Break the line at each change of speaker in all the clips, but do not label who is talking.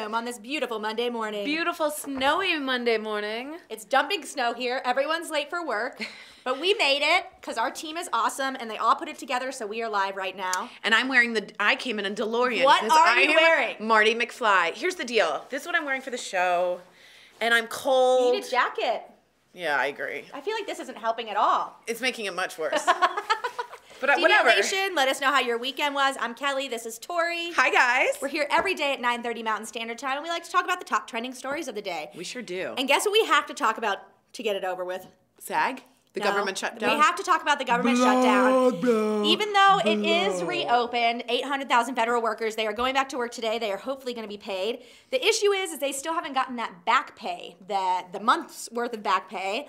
welcome on this beautiful Monday morning.
Beautiful snowy Monday morning.
It's dumping snow here. Everyone's late for work, but we made it because our team is awesome and they all put it together, so we are live right now.
And I'm wearing I came in a DeLorean.
What are you wearing?
Marty McFly. Here's the deal. This is what I'm wearing for the show, and I'm cold.
You need a jacket.
Yeah, I agree.
I feel like this isn't helping at all.
It's making it much worse. But
DBL
whatever.
Nation, let us know how your weekend was. I'm Kelly. This is Tori.
Hi, guys.
We're here every day at 9:30 Mountain Standard Time, and we like to talk about the top trending stories of the day.
We sure do.
And guess what we have to talk about to get it over with?
SAG? The government shutdown?
We have to talk about the government shutdown. Even though it is reopened, 800,000 federal workers, they are going back to work today. They are hopefully going to be paid. The issue is they still haven't gotten that back pay, the month's worth of back pay.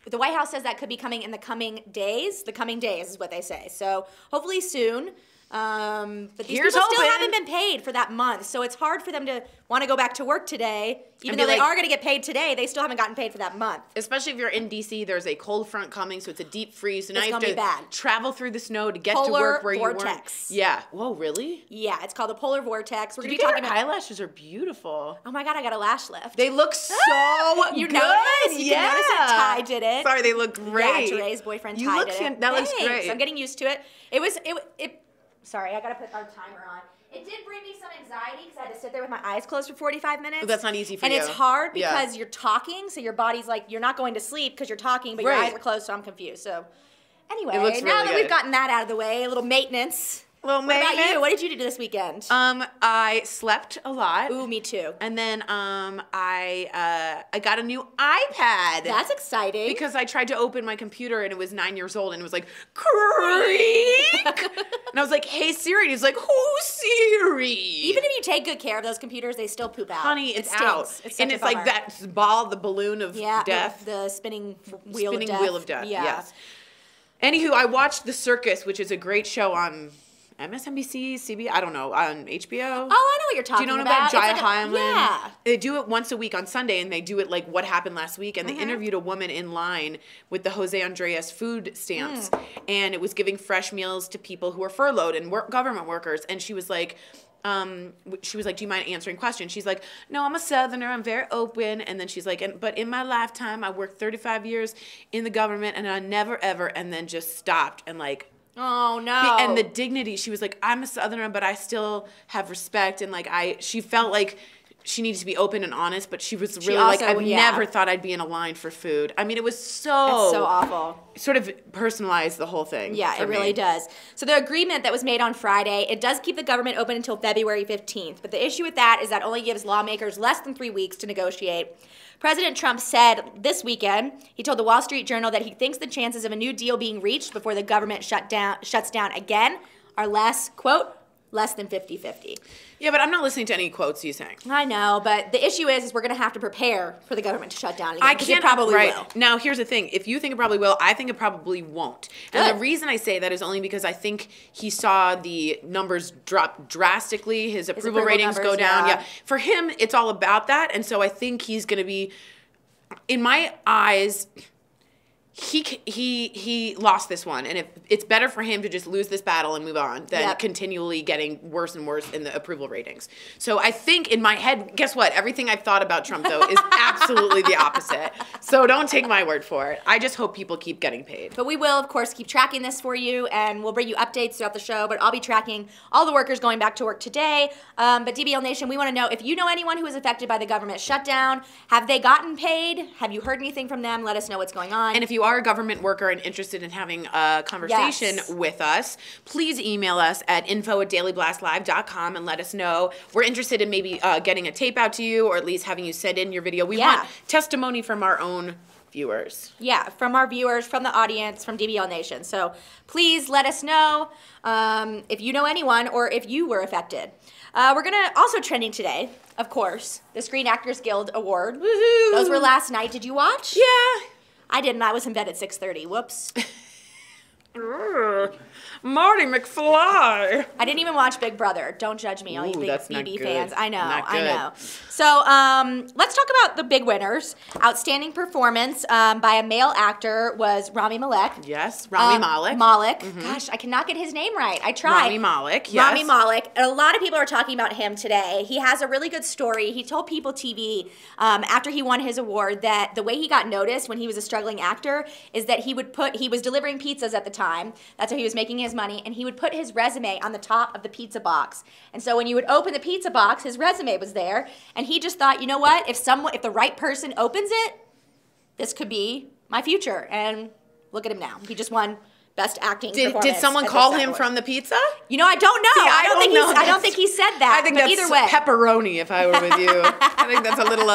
The White House says that could be coming in the coming days. The coming days is what they say. So hopefully soon. But these people still haven't been paid for that month. So it's hard for them to want to go back to work today. Even though they are going to get paid today, they still haven't gotten paid for that month.
Especially if you're in D.C., there's a cold front coming, so it's a deep freeze. So now
It's
you have
gonna
to
be bad.
travel through the snow to get to work where
Polar
you weren't.
vortex.
Yeah. Whoa, really?
Yeah, it's called the polar vortex. We're
Did
going
you
to be
get
talking
your
about.
eyelashes are beautiful.
Oh my God, I got a lash lift.
They look so
You
good.
noticed? You
yeah.
can notice that Ty did it.
Sorry, they look great.
Yeah, Jeray's boyfriend
You
Ty
look
did it.
that looks
Thanks.
great.
I'm getting used to it. Sorry, I gotta put our timer on. It did bring me some anxiety because I had to sit there with my eyes closed for 45 minutes.
That's not easy for
you.
you.
And it's hard because you're talking, so your body's like, you're not going to sleep because you're talking, but your eyes are closed, so I'm confused. So anyway,
It looks
now
really
that
good.
we've gotten that out of the way, a little maintenance. What about you? What did you do this weekend?
I slept a lot.
Ooh, me too.
And then I got a new iPad.
That's exciting.
Because I tried to open my computer and it was 9 years old and it was like, creak. And I was like, hey Siri. And he's like, who's Siri?
Even if you take good care of those computers, they still poop out.
Honey, it's
It
out.
stinks.
And it's like that ball, the balloon of death.
The spinning wheel of death.
Yeah. Yes. Anywho, I watched The Circus, which is a great show on MSNBC, CB, I don't know, on HBO.
Oh, I know what you're talking about.
Do you know about Jaya Hyman?
Yeah.
They do it once a week on Sunday, and they do it like what happened last week, and they interviewed a woman in line with the Jose Andres food stamps, and it was giving fresh meals to people who are furloughed and government workers, and she was like, do you mind answering questions? She's like, no, I'm a Southerner. I'm very open. And then she's like, but in my lifetime, I worked 35 years in the government, and I never, ever, and then just stopped and like,
oh no.
And the dignity, she was like, I'm a Southerner, but I still have respect. And like, she felt like she needed to be open and honest, but she was really like, I've never thought I'd be in a line for food. I mean, it was
It's so awful.
Sort of personalized the whole thing.
Yeah, it really does. So the agreement that was made on Friday, it does keep the government open until February 15th. But the issue with that is that only gives lawmakers less than 3 weeks to negotiate. President Trump said this weekend, he told the Wall Street Journal that he thinks the chances of a new deal being reached before the government shuts down again are less, quote, less than 50-50.
Yeah, but I'm not listening to any quotes he's saying.
I know, but the issue is we're going to have to prepare for the government to shut down again. It probably will.
Now, here's the thing. If you think it probably will, I think it probably won't.
Good.
And the reason I say that is only because I think he saw the numbers drop drastically, his approval ratings go down. Yeah. For him, it's all about that. And so I think he's going to be, in my eyes, he lost this one, and it's better for him to just lose this battle and move on than continually getting worse and worse in the approval ratings. So I think in my head, guess what? Everything I've thought about Trump, though, is absolutely the opposite. So don't take my word for it. I just hope people keep getting paid.
But we will, of course, keep tracking this for you, and we'll bring you updates throughout the show, but I'll be tracking all the workers going back to work today. But DBL Nation, we want to know if you know anyone who was affected by the government shutdown. Have they gotten paid? Have you heard anything from them? Let us know what's going on.
And if you are a government worker and interested in having a conversation with us, please email us at info@dailyblastlive.com and let us know. We're interested in maybe getting a tape out to you, or at least having you send in your video. We want testimony from our own viewers. Yeah, from our viewers, from the audience, from DBL Nation. So please let us know if you know anyone or if you were affected. We're going to also trending today, of course, the Screen Actors Guild Award. Woohoo!
Those were last night. Did you watch?
Yeah.
I didn't. I was in bed at 6:30. Whoops.
Marty McFly.
I didn't even watch Big Brother. Don't judge me, all you big
that's not
BB
good.
fans. I know,
Not
I
good.
know. So let's talk about the big winners. Outstanding performance by a male actor was Rami Malek.
Yes, Rami Malek.
Malek. Gosh, I cannot get his name right. I tried.
Rami Malek, yes.
Rami Malek. And a lot of people are talking about him today. He has a really good story. He told People TV after he won his award that the way he got noticed when he was a struggling actor is that he was delivering pizzas at the time. That's how he was making his money. And he would put his resume on the top of the pizza box. And so when you would open the pizza box, his resume was there. And he just thought, you know what? If the right person opens it, this could be my future. And look at him now. He just won Best Acting Performance.
Did someone
at the
call
SAG
him
Awards.
from the pizza?
You know, I don't know.
See,
I don't think he said that.
I think
but
that's
either way.
pepperoni if I were with you. I think that's a little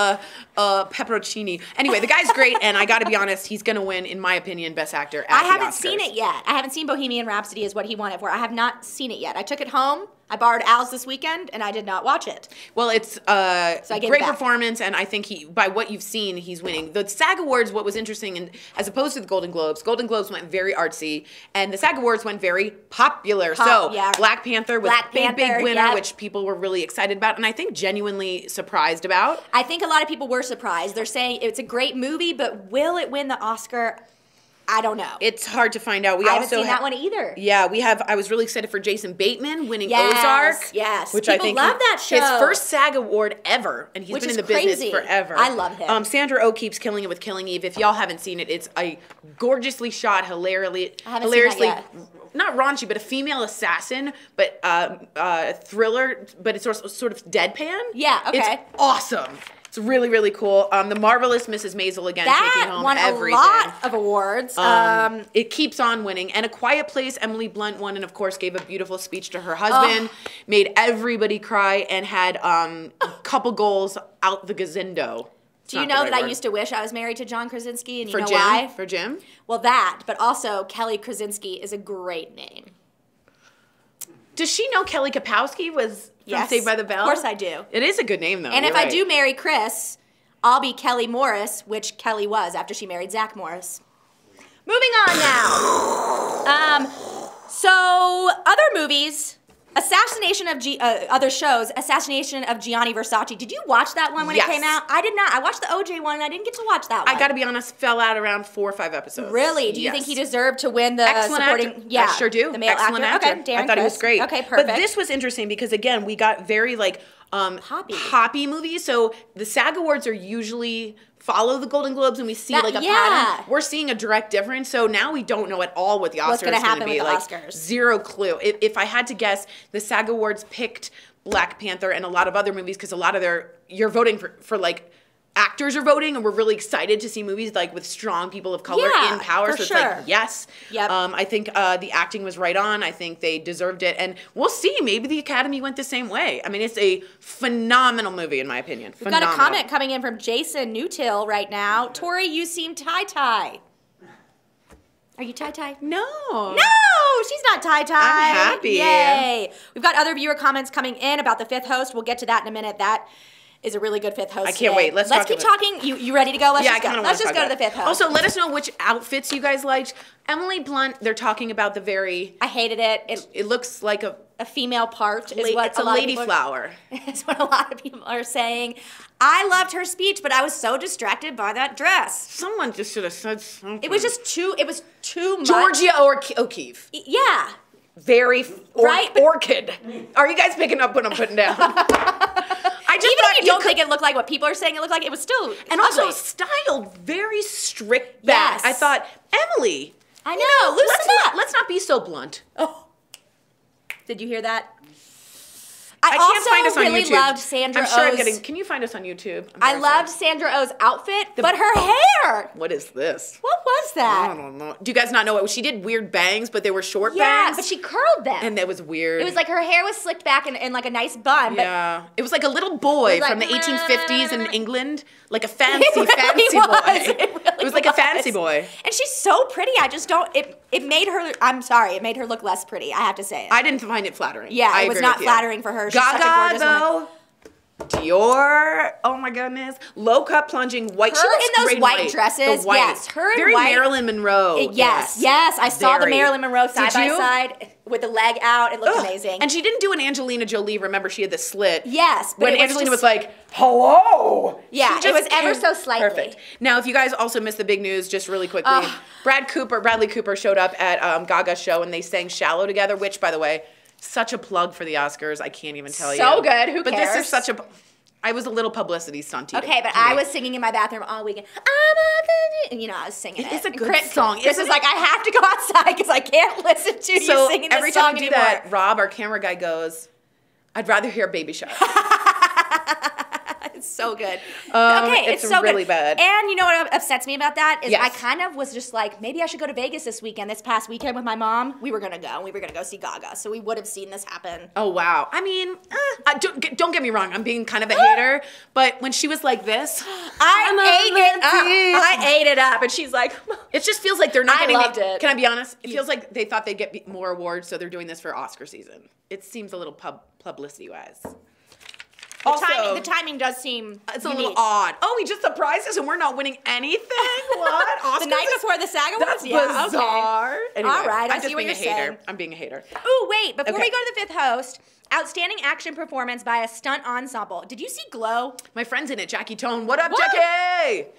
pepperoncini. Anyway, the guy's great, and I got to be honest, he's going to win, in my opinion, Best Actor at
I
the
haven't
Oscars.
seen it yet. I haven't seen Bohemian Rhapsody is what he won it for. I have not seen it yet. I took it home. I borrowed Al's this weekend, and I did not watch it.
Well, it's
I gave it
great
back.
performance, and I think by what you've seen, he's winning. The SAG Awards, what was interesting, and as opposed to the Golden Globes went very artsy, and the SAG Awards went very popular.
Yeah.
Black Panther was big winner,
yep.
which people were really excited about, and I think genuinely surprised about.
I think a lot of people were surprised. They're saying it's a great movie, but will it win the Oscar? I don't know.
It's hard to find out.
I haven't seen that one either.
Yeah, I was really excited for Jason Bateman winning
Yes,
Ozark.
yes.
Which
People
I think
love that show.
His first SAG award ever, and he's
Which
been
is
in the business
crazy.
forever.
I love him.
Sandra Oh keeps killing it with Killing Eve. If y'all haven't seen it, it's a gorgeously shot, hilariously,
I haven't seen that yet.
not raunchy, but a female assassin, but a thriller, but it's sort of deadpan.
Yeah, okay.
It's awesome. It's really, really cool. The Marvelous Mrs. Maisel again taking home
won
everything.
a lot of awards.
It keeps on winning. And A Quiet Place, Emily Blunt won and, of course, gave a beautiful speech to her husband, made everybody cry, and had a couple goals out the gazindo.
Do you know that I used to wish I was married to John Krasinski, and you know
Jim?
why?
For Jim?
Well, that, but also Kelly Krasinski is a great name.
Does she know Kelly Kapowski was from
Yes,
Saved by the Bell?
of course I do.
It is a good name, though.
And
You're
if I
right.
do marry Chris, I'll be Kelly Morris, which Kelly was after she married Zach Morris. Moving on now. So other movies. Assassination of Gianni Versace. Did you watch that one when
Yes.
it came out? I did not. I watched the OJ one, and I didn't get to watch that one.
I got to be honest, fell out around 4 or 5 episodes.
Really? Do you
Yes.
think he deserved to win the
Excellent
supporting?
actor.
Yeah,
I sure do.
The male
Excellent actor.
Okay, Darren
I thought he was
Criss.
great.
Okay, perfect.
But this was interesting because again, we got very
Poppy
movies. So the SAG Awards are usually follow the Golden Globes, and we see
That-
like a
yeah.
pattern. We're seeing a direct difference. So now we don't know at all what the Oscars
What's gonna
is going
happen
to be.
with the
Like
Oscars.
zero clue. If I had to guess, the SAG Awards picked Black Panther and a lot of other movies because a lot of you're voting for like actors are voting, and we're really excited to see movies like with strong people of color
Yeah,
in power.
for
So it's
sure.
like yes.
Yep.
I think the acting was right on. I think they deserved it, and we'll see. Maybe the Academy went the same way. I mean, it's a phenomenal movie in my opinion.
We've got a comment coming in from Jason Newtill right now. Tori, you seem tie-tie. Are you tie-tie?
No.
No, she's not tie-tie.
I'm happy.
Yay. We've got other viewer comments coming in about the fifth host. We'll get to that in a minute. That is a really good fifth host.
I can't
today.
wait. Let's
keep
talk
talking. You ready to go? Let's
Yeah,
just
I kind
go.
of
Let's just go to the fifth host.
Also, let us know which outfits you guys liked. Emily Blunt, they're talking about the very.
I hated it.
It looks like a
female part is what
it's a
lot of
lady
people
flower.
Is what a lot of people are saying. I loved her speech, but I was so distracted by that dress.
Someone just should have said something.
It was just too. It was too much.
Georgia O'Keeffe.
Yeah.
Very
Right, but-
orchid. Are you guys picking up what I'm putting down? I just
Even
thought
if you don't think it looked like what people are saying it looked like, it was still
and
ugly.
also styled very strict back.
Yes.
I thought, Emily,
I know. Loosen up.
let's not be so blunt.
Oh. Did you hear that?
I can't find us on
really
YouTube.
loved Sandra
I'm sure I'm
Oh's-
getting. Can you find us on YouTube?
I loved Sandra Oh's outfit, but her hair.
What is this?
What was
I
that?
don't know. Do you guys not know what she did? Weird bangs, but they were short
Yeah,
bangs.
but she curled them.
and that was weird.
It was like her hair was slicked back in like a nice bun. But
yeah, it was like a little boy
It was
from the
like,
1850s in England, like a fancy,
It really
fancy
was.
boy.
It really
was like a
was.
fancy boy.
And she's so pretty. I just don't. It made her. I'm sorry. It made her look less pretty. I have to say it.
I didn't find it flattering.
Yeah,
I
it was
agree
not
with you.
flattering for her. She's such a
Gaga
gorgeous woman.
though. Dior. Oh my goodness. Low cut plunging white.
Her in those white dresses. Yes, her in
very
white.
Marilyn Monroe.
Yes. I saw the Marilyn Monroe side by side with the leg out. It looked amazing.
And she didn't do an Angelina Jolie. Remember, she had the slit.
Yes.
When Angelina was like, hello.
Yeah, it was ever so slightly.
Perfect. Now, if you guys also missed the big news, just really quickly, Bradley Cooper showed up at Gaga's show and they sang Shallow together, which, by the way, such a plug for the Oscars. I can't even tell you.
So good. Who cares?
But this is such a... I was a little publicity stunty.
Okay, but I was singing in my bathroom all weekend. And, I was singing it.
It's a good song.
Chris was like, I have to go outside because I can't listen to you singing this song anymore.
Every time I do that, Rob, our camera guy, goes, I'd rather hear Baby Shark.
It's so good.
It's
so
really
good.
bad.
And you know what upsets me about that is
Yes.
I kind of was just like, maybe I should go to Vegas this weekend. This past weekend with my mom, we were gonna go. We were gonna go see Gaga, so we would have seen this happen.
Oh wow! I mean, don't get me wrong. I'm being kind of a hater, but when she was like this,
I ate it up, and she's like,
it just feels like they're not getting.
I loved it.
Can I be honest? It feels like they thought they'd get more awards, so they're doing this for Oscar season. It seems a little publicity wise.
The timing does seem
it's
unique.
a little odd. Oh, he just surprised us and we're not winning anything? What? Oscars
the night before the SAG Awards?
That's bizarre.
Okay.
Anyway,
all right, I
I'm
see
just
what
being
you're
a hater.
saying.
I'm being a hater.
Ooh, wait, before we go to the fifth host, outstanding action performance by a stunt ensemble. Did you see Glow?
My friend's in it, Jackie Tone. What up, Jackie?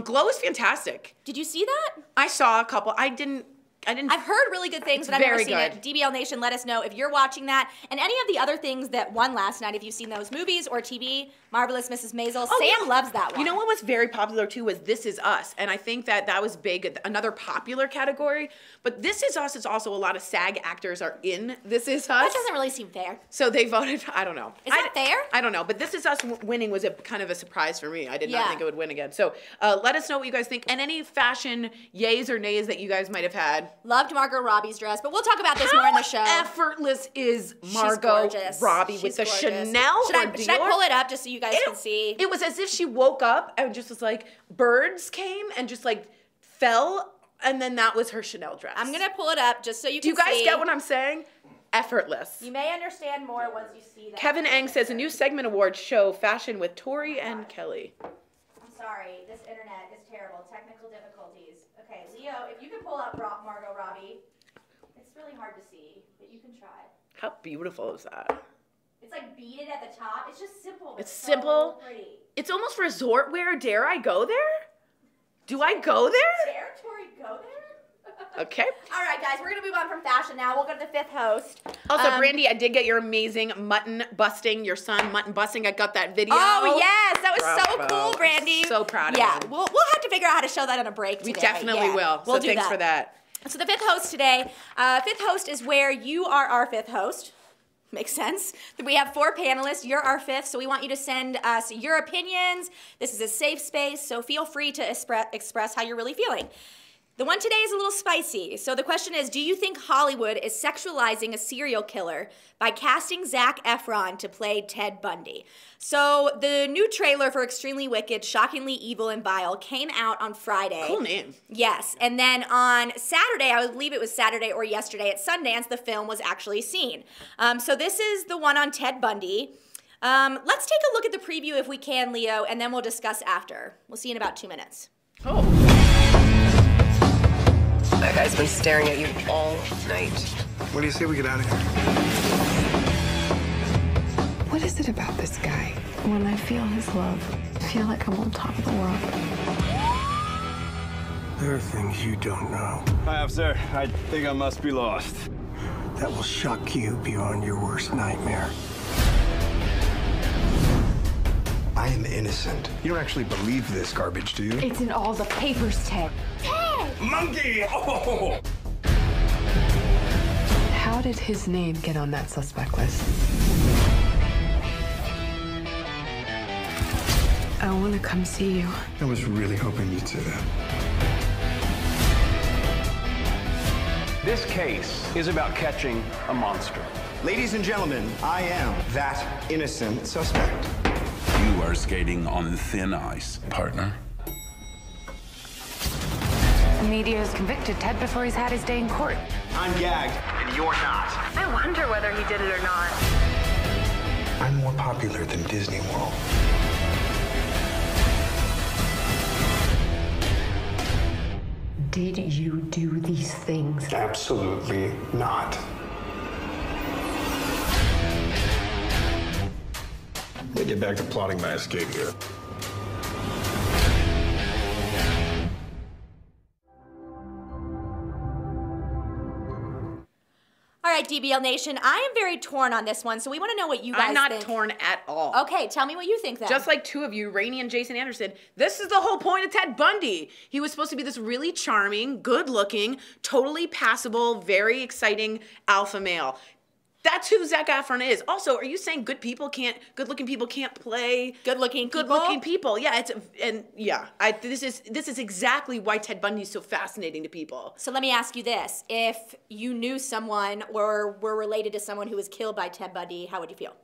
Glow is fantastic.
Did you see that?
I saw a couple. I didn't.
I've heard really good things, but I've never seen it. DBL Nation, let us know if you're watching that. And any of the other things that won last night, if you've seen those movies or TV, Marvelous Mrs. Maisel. Sam loves that one.
You know what was very popular, too, was This Is Us. And I think that was big, another popular category. But This Is Us is also a lot of SAG actors are in This Is Us.
That doesn't really seem fair.
So they voted, I don't know.
Is that fair?
I don't know. But This Is Us winning was a kind of a surprise for me. I did not think it would win again. So let us know what you guys think. And any fashion yays or nays that you guys might have had.
Loved Margot Robbie's dress, but we'll talk about this more in the show.
How effortless is Margot Robbie with the Chanel
should I pull it up just so you guys can see?
It was as if she woke up and just was like, birds came and just like fell, and then that was her Chanel dress.
I'm going to pull it up just so you can see.
Do you guys get what I'm saying? Effortless.
You may understand more once you see that.
Kevin Eng says a new segment award show, Fashion with Tori and Kelly.
I'm sorry, this internet is terrible. Technical difficulties. Okay, Leo, if you can pull up Margot Robbie. It's really hard to see, but you can try.
How beautiful is that?
It's like beaded at the top. It's just simple.
It's simple.
So pretty.
It's almost resort wear. Dare I go there? Do I go there?
Dare Tori go there?
Okay.
All right, guys, we're going to move on from fashion now. We'll go to the fifth host.
Also, Brandy, I did get your amazing mutton busting, your son mutton busting. I got that video.
Oh, yes. That was so cool, Brandy.
So proud of
you.
him.
Yeah, we'll have to figure out how to show that on a break today.
We definitely will.
We'll
so thanks for that.
So the fifth host today, fifth host is where you are our fifth host. Makes sense. We have 4 panelists. You're our fifth, so we want you to send us your opinions. This is a safe space, so feel free to express how you're really feeling. The one today is a little spicy. So the question is, do you think Hollywood is sexualizing a serial killer by casting Zac Efron to play Ted Bundy? So the new trailer for Extremely Wicked, Shockingly Evil and Vile came out on Friday.
Cool name.
Yes. And then on Saturday, I believe it was Saturday or yesterday at Sundance, the film was actually seen. So this is the one on Ted Bundy. Let's take a look at the preview if we can, Leo, and then we'll discuss after. We'll see you in about 2 minutes.
Oh.
That guy's been staring at you all night.
What do you say we get out of here?
What is it about this guy? When I feel his love, I feel like I'm on top of the world.
There are things you don't know
Hi, officer. I think I must be lost.
that will shock you beyond your worst nightmare. I am innocent. You don't actually believe this garbage, do you?
It's in all the papers, Ted.
Monkey! Oh!
How did his name get on that suspect list? I want to come see you.
I was really hoping you'd say that.
This case is about catching a monster.
Ladies and gentlemen, I am that innocent suspect.
You are skating on thin ice, partner.
The media has convicted Ted before he's had his day in court.
I'm gagged, and you're not.
I wonder whether he did it or not.
I'm more popular than Disney World.
Did you do these things?
Absolutely not. Let me get back to plotting my escape here.
All right, DBL Nation, I am very torn on this one, so we want to know what you guys
I'm not
think.
torn at all.
Okay, tell me what you think then.
Just like two of you, Rainey and Jason Anderson, this is the whole point of Ted Bundy. He was supposed to be this really charming, good-looking, totally passable, very exciting alpha male. That's who Zac Efron is. Also, are you saying good-looking people can't play
Good-looking
people? Yeah, this is exactly why Ted Bundy is so fascinating to people.
So let me ask you this. If you knew someone or were related to someone who was killed by Ted Bundy, how would you feel?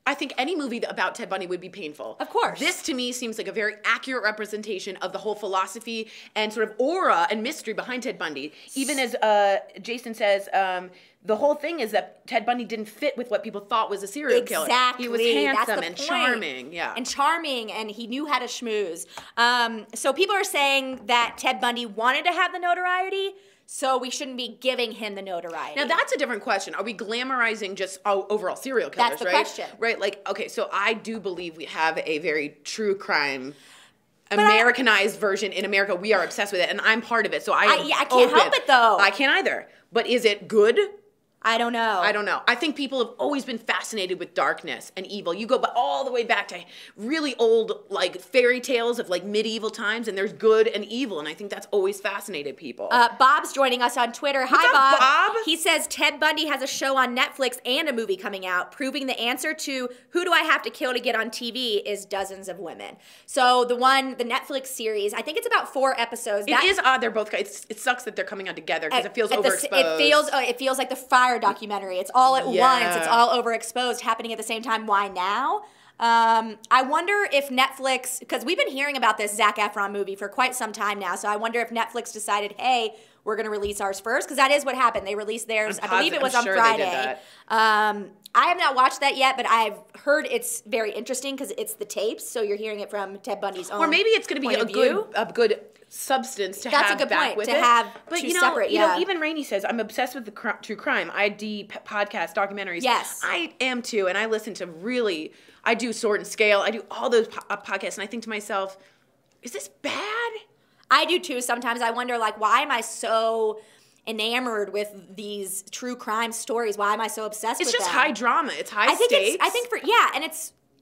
I think any movie about Ted Bundy would be painful.
Of course.
This, to me, seems like a very accurate representation of the whole philosophy and sort of aura and mystery behind Ted Bundy. Even as Jason says, the whole thing is that Ted Bundy didn't fit with what people thought was a serial killer.
Exactly.
He was handsome
That's the
and
point.
charming. Yeah.
And charming, and he knew how to schmooze. So people are saying that Ted Bundy wanted to have the notoriety, so we shouldn't be giving him the notoriety.
Now that's a different question. Are we glamorizing just overall serial killers?
That's the
right?
question.
Right. Like, okay, so I do believe we have a very true crime, Americanized version in America. We are obsessed with it, and I'm part of it. So I
can't help it though.
I can't either. But is it good?
I don't know.
I don't know. I think people have always been fascinated with darkness and evil. You go all the way back to really old, like, fairy tales of, like, medieval times, and there's good and evil, and I think that's always fascinated people.
Bob's joining us on Twitter.
What's
Hi,
up, Bob?
He says Ted Bundy has a show on Netflix and a movie coming out, proving the answer to who do I have to kill to get on TV is dozens of women. So the Netflix series, I think it's about 4 episodes.
It is odd. They're both. It sucks that they're coming out together because it feels overexposed.
It feels like the Fire documentary. It's all at once. It's all overexposed, happening at the same time. Why now? I wonder if Netflix, because we've been hearing about this Zac Efron movie for quite some time now, so I wonder if Netflix decided, hey, we're going to release ours first, because that is what happened. They released theirs, I believe it was on Friday. I have not watched that yet, but I've heard it's very interesting because it's the tapes, so you're hearing it from Ted Bundy's own.
Or maybe it's going to be a good substance to have back with it.
To have
but
two separate,
you know, even Rainey says, I'm obsessed with the true crime, ID podcast, documentaries.
Yes.
I am too, and I listen to I do Sword and Scale, I do all those podcasts, and I think to myself, is this bad?
I do too. Sometimes I wonder, like, why am I so enamored with these true crime stories? Why am I so obsessed with them?
It's just high drama. It's high stakes.
And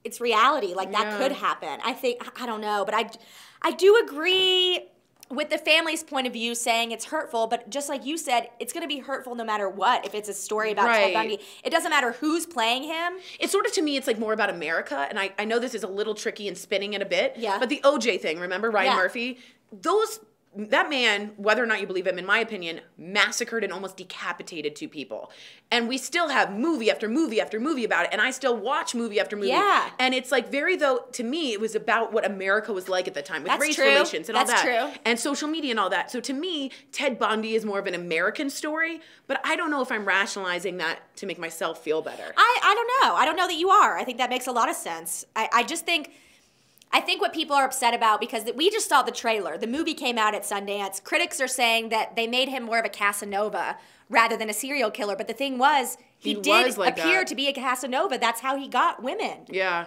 it's reality. Like, that could happen. I don't know, but I do agree with the family's point of view saying it's hurtful, but just like you said, it's going to be hurtful no matter what. If it's a story about Ted Bundy, it doesn't matter who's playing him.
It's sort of, to me, it's like more about America, and I know this is a little tricky and spinning it a bit,
Yeah.
but the OJ thing, remember Ryan Murphy? That man, whether or not you believe him, in my opinion, massacred and almost decapitated 2 people. And we still have movie after movie after movie about it, and I still watch movie after movie.
Yeah.
And it's like to me, it was about what America was like at the time, with
That's
race
true.
relations and all
That's
that.
true.
And social media and all that. So to me, Ted Bundy is more of an American story, but I don't know if I'm rationalizing that to make myself feel better.
I don't know. I don't know that you are. I think that makes a lot of sense. I think what people are upset about, because we just saw the trailer. The movie came out at Sundance. Critics are saying that they made him more of a Casanova rather than a serial killer. But the thing was, he did
was like
appear
that.
to be a Casanova. That's how he got women.
Yeah.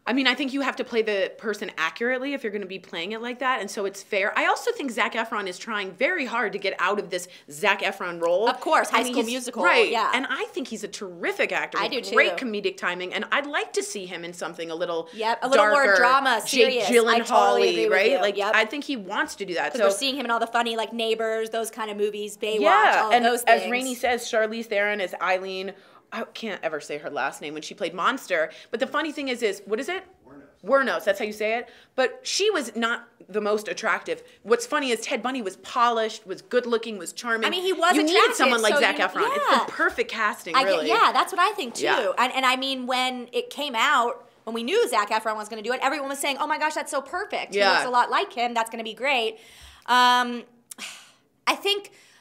I mean, I think you have to play the person accurately if you're going to be playing it like that, and so it's fair. I also think Zac Efron is trying very hard to get out of this Zac Efron role.
Of course, High
And
School
he's-
Musical,
right?
yeah.
And I think he's a terrific actor.
I
with
do, too.
Great comedic timing, and I'd like to see him in something a little
A little more
darker,
drama, serious.
Jake
I totally agree
Gyllenhaal-y,
with
right?
you.
Like,
Yep.
I think he wants to do that.
Because we're seeing him in all the funny, like, Neighbors, those kind of movies, Baywatch, all of
and
those things.
as Rainey says, Charlize Theron is Eileen. I can't ever say her last name when she played Monster. But the funny thing is what is it? Wuornos, that's how you say it. But she was not the most attractive. What's funny is Ted Bundy was polished, was good looking, was charming.
I mean, he was
You
attractive,
need someone like
so
Zac
you-
Efron. It's
yeah.
the perfect casting, really.
That's what I think too.
Yeah.
And I mean, when it came out, when we knew Zac Efron was going to do it, everyone was saying, "Oh my gosh, that's so perfect. He
Yeah.
looks a lot like him. That's going to be great."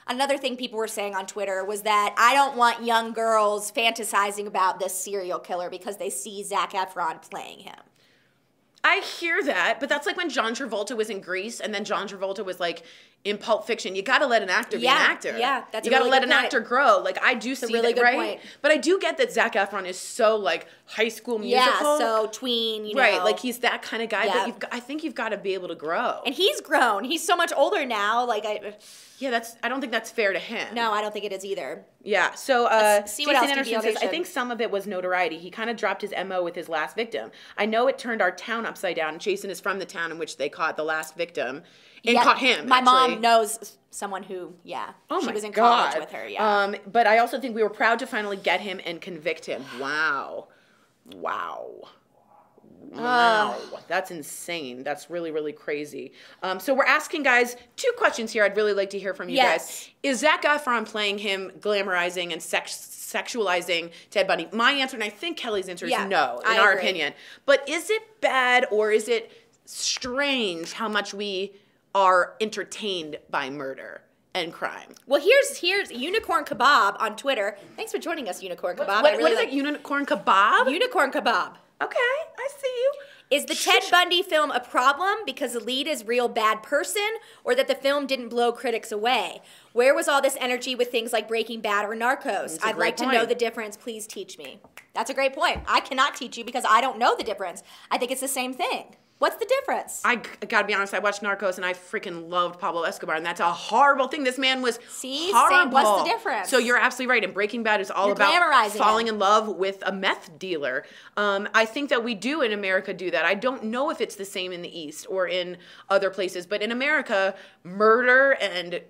another thing people were saying on Twitter was that I don't want young girls fantasizing about this serial killer because they see Zac Efron playing him.
I hear that, but that's like when John Travolta was in Grease, and then John Travolta was like in Pulp Fiction. You got to let an actor be an actor.
Yeah, that's
you got to let an
point.
actor grow. Like I do see
really
that,
good
right?
point.
But I do get that Zac Efron is so like High School Musical.
Yeah, so tween, you know.
Right, like he's that kind of guy.
Yeah.
But I think you've got to be able to grow.
And he's grown. He's so much older now. Like
yeah, I don't think that's fair to him.
No, I don't think it is either.
Yeah, so
see what
Jason
else
Anderson
DBL
says, I
Nation.
think some of it was notoriety. He kind of dropped his MO with his last victim. I know it turned our town upside down. Jason is from the town in which they caught the last victim and caught him.
My
actually.
mom knows someone who, she was in college with her,
But I also think we were proud to finally get him and convict him. Wow. Wow, that's insane. That's really, really crazy. So we're asking guys 2 questions here. I'd really like to hear from you guys. Is Zac Efron playing him, glamorizing and sexualizing Ted Bundy? My answer, and I think Kelly's answer, is no, in our opinion. But is it bad or is it strange how much we are entertained by murder and crime?
Well, here's Unicorn Kebab on Twitter. Thanks for joining us, Unicorn Kebab.
What is it, Unicorn Kebab?
Unicorn Kebab.
Okay, I see you.
Is the Ted Bundy film a problem because the lead is a real bad person, or that the film didn't blow critics away? Where was all this energy with things like Breaking Bad or Narcos? I'd like to know the difference. Please teach me. That's a great point. I cannot teach you because I don't know the difference. I think it's the same thing. What's the difference?
I gotta be honest, I watched Narcos and I freaking loved Pablo Escobar, and that's a horrible thing. This man was horrible.
What's the difference?
So you're absolutely right. And Breaking Bad is all about falling in love with a meth dealer. I think that we do in America do that. I don't know if it's the same in the East or in other places, but in America, murder and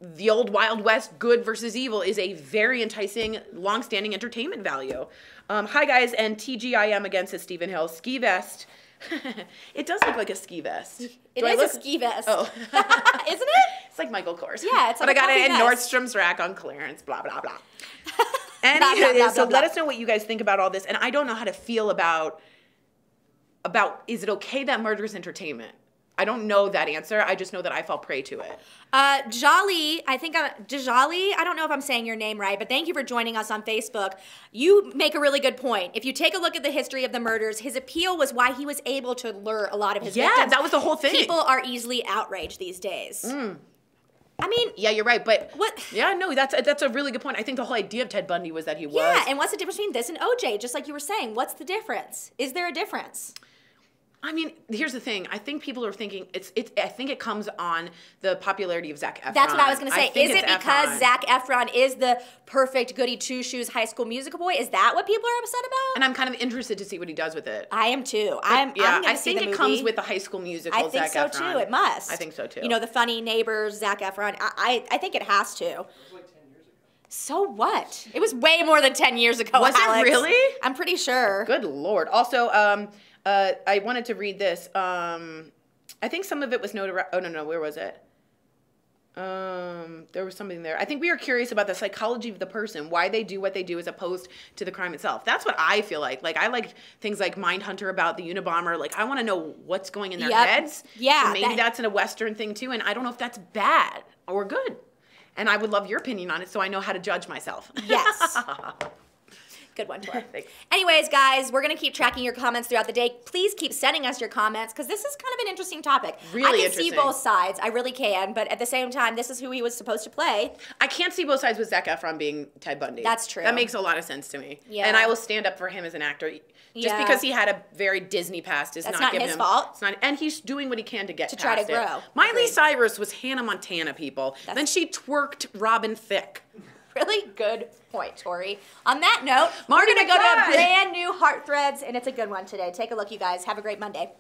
the old Wild West, good versus evil, is a very enticing, long-standing entertainment value. Hi guys, and TGIM again, says Stephen Hill. Ski vest. It does look like a ski vest.
It is a ski vest.
Oh.
Isn't it?
It's like Michael Kors.
Yeah, it's like
but I got it in
vest.
Nordstrom's rack on clearance, blah, blah, blah. Anywho, so let us know what you guys think about all this. And I don't know how to feel about is it okay that murder is entertainment? I don't know that answer. I just know that I fell prey to it.
Jolly, Djali, I don't know if I'm saying your name right, but thank you for joining us on Facebook. You make a really good point. If you take a look at the history of the murders, his appeal was why he was able to lure a lot of his victims.
Yeah, that was the whole thing.
People are easily outraged these days. I mean,
yeah, you're right, but
what?
Yeah, no, that's a really good point. I think the whole idea of Ted Bundy was that he was.
Yeah, and what's the difference between this and OJ? Just like you were saying, what's the difference? Is there a difference?
I mean, here's the thing. I think people are thinking I think it comes on the popularity of Zac Efron.
That's what I was going to say. Is it because
Efron.
Zac Efron is the perfect goody two-shoes High School Musical boy? Is that what people are upset about?
And I'm kind of interested to see what he does with it.
I am too.
I
think
it comes with the High School Musical.
I think
Zac
so
Efron.
too. It must.
I think so too.
You know, the funny neighbors, Zac Efron. I think it has to. It was like 10 years ago. So what? It was way more than 10 years ago.
Was
Alex.
it really?
I'm pretty sure.
Good Lord. Also, I wanted to read this. I think some of it was notoriety. Oh, no, where was it? There was something there. I think we are curious about the psychology of the person, why they do what they do as opposed to the crime itself. That's what I feel like. Like, I like things like Mindhunter about the Unabomber. Like, I want to know what's going in their heads.
Yeah.
So maybe that's in a Western thing, too. And I don't know if that's bad or good. And I would love your opinion on it so I know how to judge myself.
Yes. Good one, Tor.
Thanks.
Anyways, guys, we're going to keep tracking your comments throughout the day. Please keep sending us your comments because this is kind of an interesting topic.
Really
I can see both sides. I really can. But at the same time, this is who he was supposed to play.
I can't see both sides with Zac Efron being Ted Bundy.
That's true.
That makes a lot of sense to me.
Yeah.
And I will stand up for him as an actor. Just because he had a very Disney past is
That's
not
his fault.
It's not, and he's doing what he can to get
to
past
try to
it.
grow.
Miley Cyrus was Hannah Montana, people. Then she twerked Robin Thicke.
Really good point, Tori. On that note,
Marty
we're going to go to
McFly.
a brand new Heart Threads, and it's a good one today. Take a look, you guys. Have a great Monday.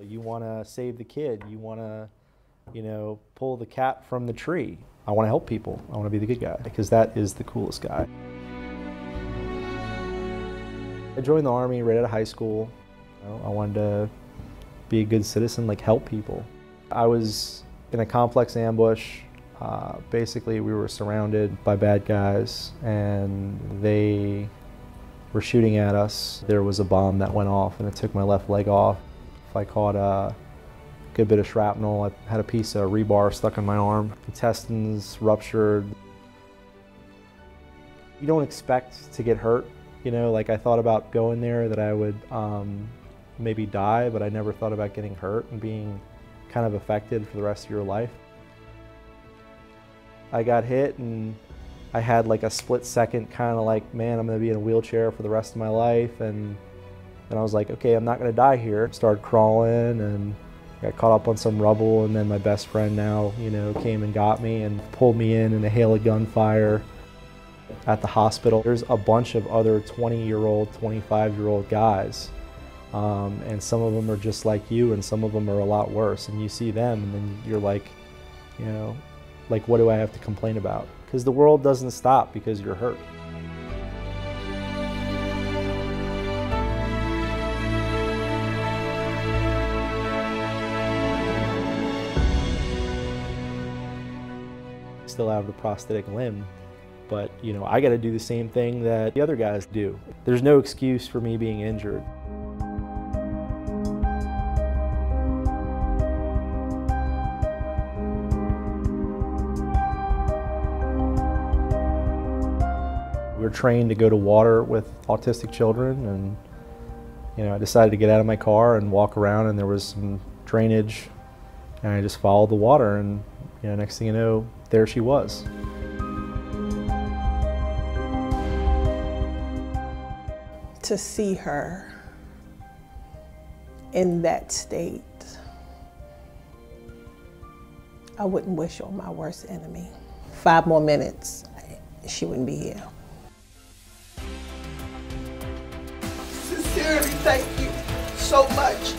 You want to save the kid. You want to, pull the cat from the tree. I want to help people. I want to be the good guy because that is the coolest guy. I joined the Army right out of high school. I wanted to be a good citizen, like help people. I was in a complex ambush. Basically, we were surrounded by bad guys and they were shooting at us. There was a bomb that went off and it took my left leg off. If I caught good bit of shrapnel. I had a piece of rebar stuck in my arm. Intestines ruptured. You don't expect to get hurt. You know, like I thought about going there that I would maybe die, but I never thought about getting hurt and being kind of affected for the rest of your life. I got hit and I had like a split second kind of like, man, I'm gonna be in a wheelchair for the rest of my life. And I was like, okay, I'm not gonna die here. Started crawling and got caught up on some rubble, and then my best friend now, you know, came and got me and pulled me in a hail of gunfire at the hospital. There's a bunch of other 20-year-old, 25-year-old guys. And some of them are just like you, and some of them are a lot worse. And you see them, and then you're like, you know, like, what do I have to complain about? Because the world doesn't stop because you're hurt. Still have the prosthetic limb, but you know, I got to do the same thing that the other guys do. There's no excuse for me being injured. We're trained to go to water with autistic children, and you know, I decided to get out of my car and walk around, and there was some drainage, and I just followed the water, and you know, next thing you know, there she was.
To see her in that state, I wouldn't wish on my worst enemy. 5 more minutes, she wouldn't be here. Sincerely, thank you so much.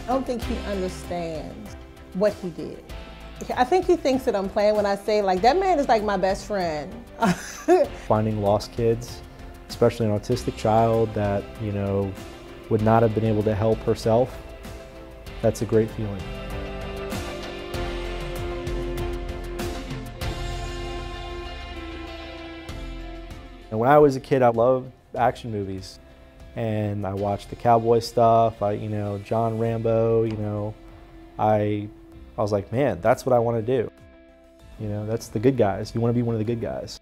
I don't think he understands what he did. I think he thinks that I'm playing when I say, like, that man is like my best friend.
Finding lost kids, especially an autistic child that, you know, would not have been able to help herself, that's a great feeling. And when I was a kid, I loved action movies. And I watched the cowboy stuff, you know, John Rambo, you know. I was like, man, that's what I want to do. You know, that's the good guys. You want to be one of the good guys.